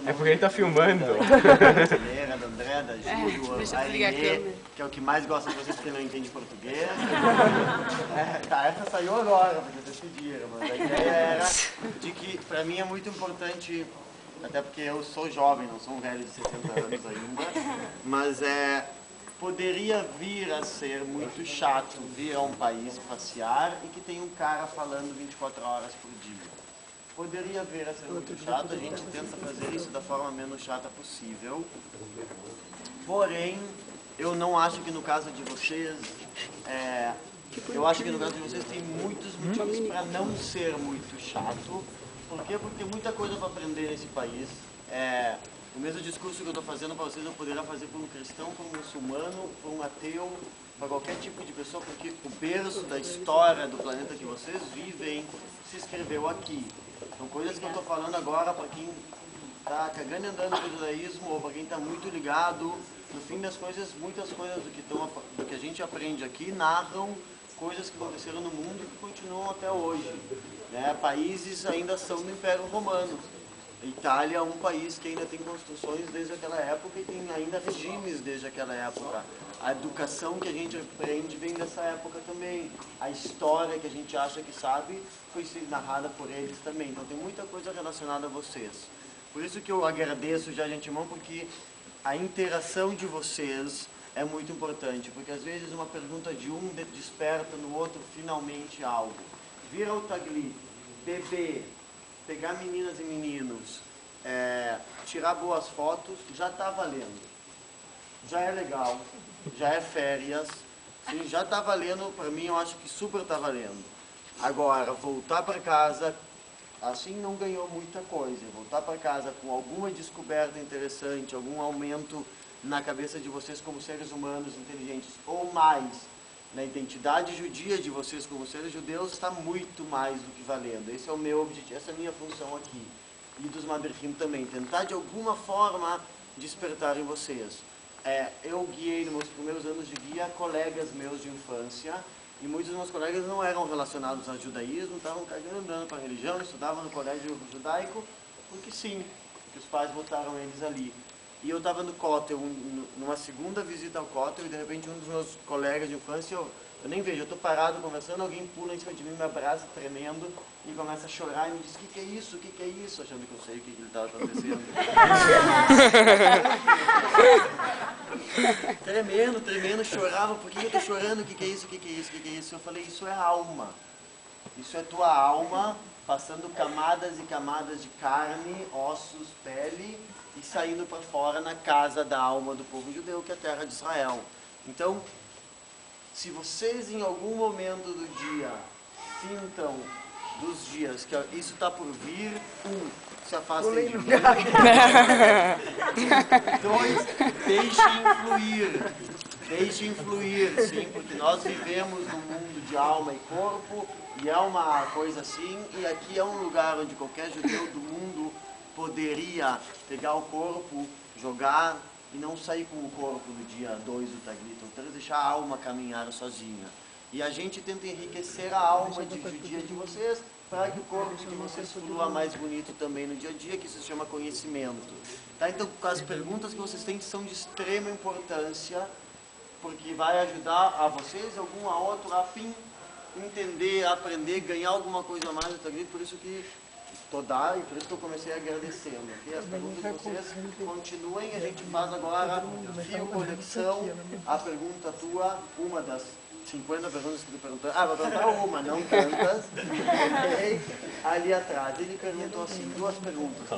É porque ele tá filmando. Brasileira, da André, da Júlio, deixa eu a desligar a Inê, câmera. que é o que mais gosta de vocês porque não entende português. Tá, essa saiu agora, porque vocês pediram, mas a ideia era de que, pra mim, é muito importante, até porque eu sou jovem, não sou um velho de 60 anos ainda, mas poderia vir a ser muito chato vir a um país passear e que tem um cara falando 24 horas por dia. Poderia vir a ser muito chato, a gente tenta fazer isso da forma menos chata possível. Porém, eu não acho que no caso de vocês, eu acho que no caso de vocês tem muitos motivos para não ser muito chato. Por quê? Porque tem muita coisa para aprender nesse país. O mesmo discurso que eu estou fazendo para vocês eu poderia fazer para um cristão, para um muçulmano, para um ateu, para qualquer tipo de pessoa, porque o berço da história do planeta que vocês vivem se escreveu aqui. São coisas que eu estou falando agora para quem está cagando e andando com o judaísmo ou para quem está muito ligado. No fim das coisas, muitas coisas do que a gente aprende aqui narram coisas que aconteceram no mundo e que continuam até hoje. Países ainda são do Império Romano. A Itália é um país que ainda tem construções desde aquela época e tem ainda regimes desde aquela época. A educação que a gente aprende vem dessa época também. A história que a gente acha que sabe foi narrada por eles também. Então tem muita coisa relacionada a vocês. Por isso que eu agradeço já de antemão, porque a interação de vocês é muito importante. Porque às vezes uma pergunta de um desperta no outro finalmente algo. Vir ao Taglit, beber, pegar meninas e meninos, tirar boas fotos, já está valendo. Já é legal, já é férias, sim, já está valendo, para mim eu acho que super está valendo. Agora, voltar para casa, assim não ganhou muita coisa. Voltar para casa com alguma descoberta interessante, algum aumento na cabeça de vocês como seres humanos inteligentes, ou mais, na identidade judia de vocês como seres judeus, está muito mais do que valendo. Esse é o meu objetivo, essa é a minha função aqui. E dos madrechim também, tentar de alguma forma despertar em vocês. Eu guiei nos meus primeiros anos de guia colegas meus de infância, e muitos dos meus colegas não eram relacionados ao judaísmo, estavam cagando andando para a religião, estudavam no colégio judaico, porque sim, porque os pais botaram eles ali. E eu estava no Kotel, numa segunda visita ao Kotel, e de repente um dos meus colegas de infância, eu nem vejo, eu estou parado conversando, alguém pula em cima de mim, me abraça tremendo, e começa a chorar, e me diz, o que é isso, o que é isso? Achando que eu sei o que ele estava acontecendo. Tremendo, chorava, por que eu estou chorando, o que é isso, o que é isso, o que é isso? Eu falei, isso é alma, isso é tua alma, passando camadas e camadas de carne, ossos, pele, e saindo para fora na casa da alma do povo judeu, que é a terra de Israel. Então, se vocês em algum momento do dia sintam dos dias que isso está por vir, se afastem de mim. 2, deixe influir, sim, porque nós vivemos num mundo de alma e corpo, e é uma coisa assim, e aqui é um lugar onde qualquer judeu do mundo poderia pegar o corpo, jogar e não sair com o corpo no dia 2 do Taglit, ou deixar a alma caminhar sozinha. E a gente tenta enriquecer a alma de judia de vocês para que o corpo de vocês flua mais bonito também no dia a dia, que isso se chama conhecimento. Tá? Então, as perguntas que vocês têm são de extrema importância, porque vai ajudar a vocês, algum a outro, a fim entender, aprender, ganhar alguma coisa a mais do Taglit, por isso que e por isso que eu comecei agradecendo. Okay? As perguntas de vocês continuem, a gente faz agora fio conexão, a pergunta tua, uma das 50 perguntas que tu perguntou. Vou perguntar uma, não tantas. Okay? Ali atrás, ele perguntou assim, 2 perguntas.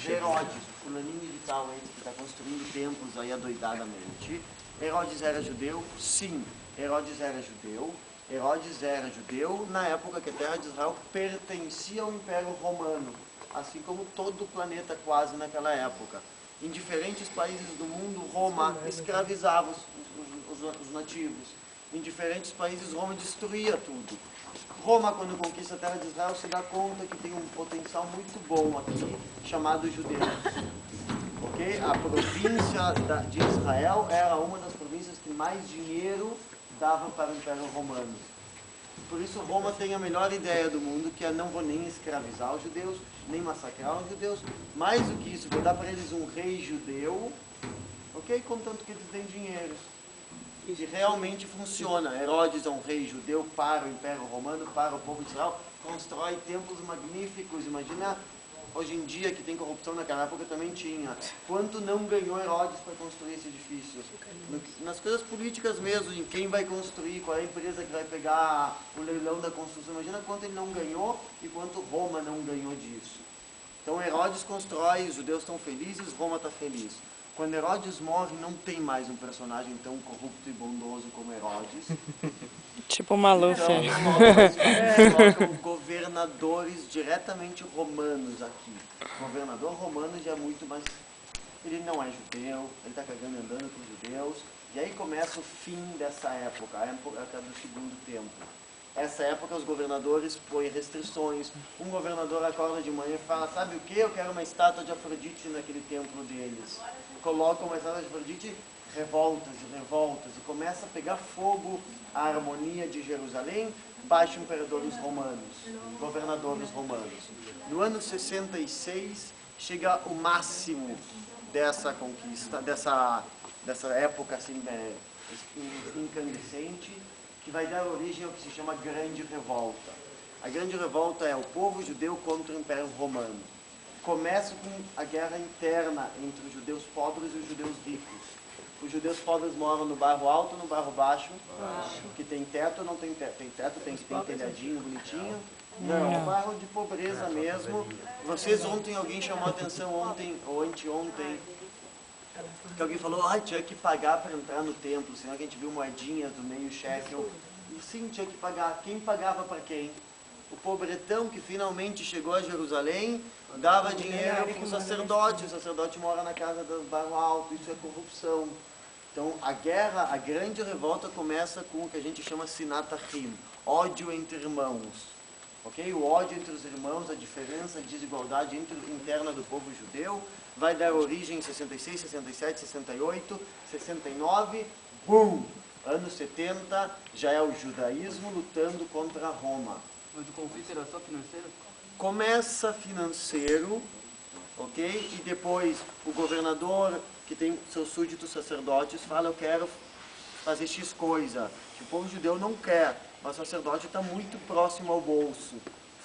Herodes, o fulaninho de tal aí, que está construindo templos aí adoidadamente. Herodes era judeu? Sim, Herodes era judeu. Herodes era judeu na época que a terra de Israel pertencia ao Império Romano, assim como todo o planeta quase naquela época. Em diferentes países do mundo, Roma escravizava os nativos. Em diferentes países, Roma destruía tudo. Roma, quando conquista a terra de Israel, se dá conta que tem um potencial muito bom aqui, chamado judeus. Okay? A província de Israel era uma das províncias que mais dinheiro dava para o Império Romano. Por isso Roma tem a melhor ideia do mundo, que é não vou nem escravizar os judeus, nem massacrar os judeus. Mais do que isso, vou dar para eles um rei judeu, ok? Contanto que eles deem dinheiro. E realmente funciona. Herodes é um rei judeu para o Império Romano, para o povo de Israel, constrói templos magníficos. Imagina, hoje em dia que tem corrupção, naquela época também tinha. Quanto não ganhou Herodes para construir esse edifício? Nas coisas políticas mesmo, em quem vai construir, qual é a empresa que vai pegar o leilão da construção. Imagina quanto ele não ganhou e quanto Roma não ganhou disso. Então Herodes constrói, os judeus estão felizes, Roma está feliz. Quando Herodes morre, não tem mais um personagem tão corrupto e bondoso como Herodes. Tipo Maluf. Então, colocam governadores diretamente romanos aqui. O governador romano já é muito mais... Ele não é judeu, ele está cagando e andando com os judeus. E aí começa o fim dessa época, a época do segundo templo. Essa época os governadores põem restrições. Um governador acorda de manhã e fala, sabe o que? Eu quero uma estátua de Afrodite naquele templo deles. Colocam uma estátua de Afrodite, revoltas e revoltas. E começa a pegar fogo a harmonia de Jerusalém, baixa imperadores romanos, governadores romanos. No ano 66 chega o máximo dessa conquista, dessa época assim, incandescente, que vai dar origem ao que se chama Grande Revolta. A Grande Revolta é o povo judeu contra o Império Romano. Começa com a guerra interna entre os judeus pobres e os judeus ricos. Os judeus pobres moram no bairro alto ou no bairro baixo? Que tem teto ou não tem teto? Tem teto, tem telhadinho bonitinho? Não, é um bairro de pobreza mesmo. Vocês ontem, alguém chamou a atenção ontem ou anteontem, que alguém falou, tinha que pagar para entrar no templo, senão a gente viu moedinhas do meio shekel. E sim, tinha que pagar. Quem pagava para quem? O pobretão que finalmente chegou a Jerusalém, dava dinheiro para o sacerdote mora na casa do bairro alto, isso é corrupção. Então a guerra, a grande revolta começa com o que a gente chama Sinat Achim, ódio entre irmãos. Okay? O ódio entre os irmãos, a diferença, a desigualdade interna do povo judeu, vai dar origem em 66, 67, 68, 69, BUM! Anos 70, já é o judaísmo lutando contra Roma. Mas o conflito era só financeiro? Começa financeiro, ok? E depois o governador, que tem seus súditos sacerdotes, fala, eu quero fazer X coisa, que o povo judeu não quer, mas o sacerdote está muito próximo ao bolso,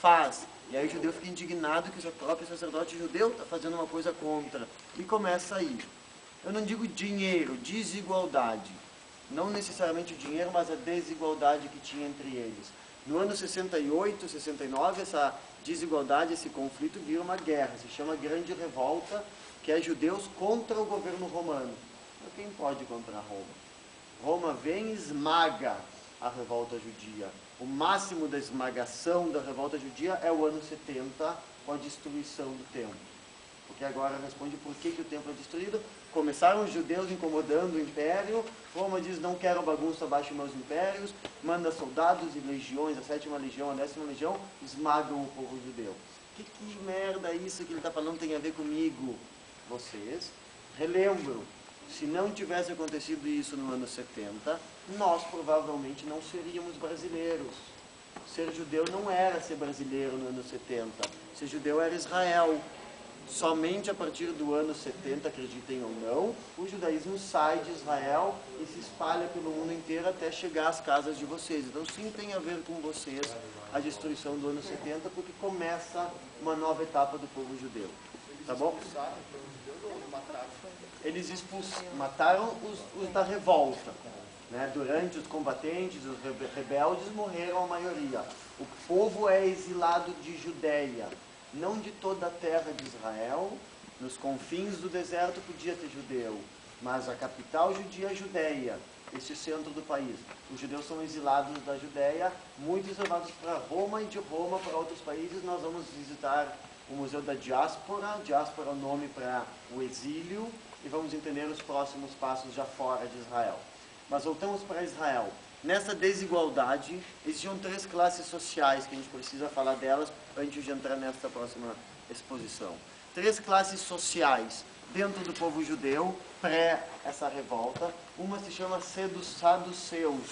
faz. E aí o judeu fica indignado que o seu próprio sacerdote judeu está fazendo uma coisa contra. E começa aí. Eu não digo dinheiro, desigualdade. Não necessariamente o dinheiro, mas a desigualdade que tinha entre eles. No ano 68, 69, essa desigualdade, esse conflito vira uma guerra. Se chama Grande Revolta, que é judeus contra o governo romano. Mas quem pode contra Roma? Roma vem e esmaga a revolta judia. O máximo da esmagação da revolta judia é o ano 70, com a destruição do templo. Porque agora responde por que o templo é destruído. Começaram os judeus incomodando o império, Roma diz, não quero bagunça abaixo dos meus impérios, manda soldados e legiões, a 7ª legião, a 10ª legião, esmagam o povo judeu. Que merda é isso que ele está falando tem a ver comigo? Vocês relembram, se não tivesse acontecido isso no ano 70, nós provavelmente não seríamos brasileiros. Ser judeu não era ser brasileiro no ano 70, ser judeu era Israel. Somente a partir do ano 70, acreditem ou não, o judaísmo sai de Israel e se espalha pelo mundo inteiro até chegar às casas de vocês. Então sim tem a ver com vocês a destruição do ano 70, porque começa uma nova etapa do povo judeu. Tá bom? Eles mataram os da revolta. Né? Durante os combatentes, os rebeldes, morreram a maioria. O povo é exilado de Judeia. Não de toda a terra de Israel, nos confins do deserto podia ter judeu, mas a capital judia é Judeia, esse centro do país. Os judeus são exilados da Judeia, muitos levados para Roma e de Roma para outros países. Nós vamos visitar o Museu da Diáspora, diáspora é o nome para o exílio, e vamos entender os próximos passos já fora de Israel. Mas voltamos para Israel. Nessa desigualdade, existiam 3 classes sociais que a gente precisa falar delas antes de entrar nessa próxima exposição. 3 classes sociais dentro do povo judeu, pré essa revolta. Uma se chama saduceus,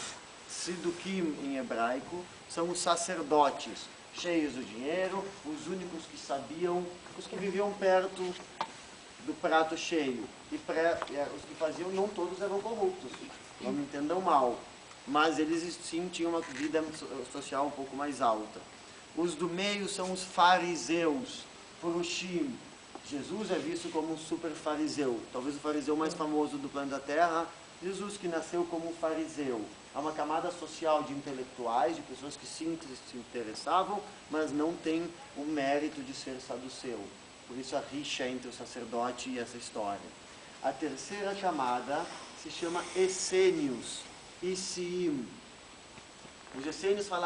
Sidukim em hebraico, são os sacerdotes. cheios do dinheiro, os únicos que sabiam, os que viviam perto do prato cheio. E os que faziam, não todos eram corruptos, não me entendam mal, mas eles sim tinham uma vida social um pouco mais alta. Os do meio são os fariseus, Purushim. Jesus é visto como um super fariseu, talvez o fariseu mais famoso do planeta Terra. Jesus, que nasceu como um fariseu. Há uma camada social de intelectuais, de pessoas que sim se interessavam, mas não têm o mérito de ser saduceu. Por isso a rixa entre o sacerdote e essa história. A terceira camada se chama essênios, Isiim. Os essênios falavam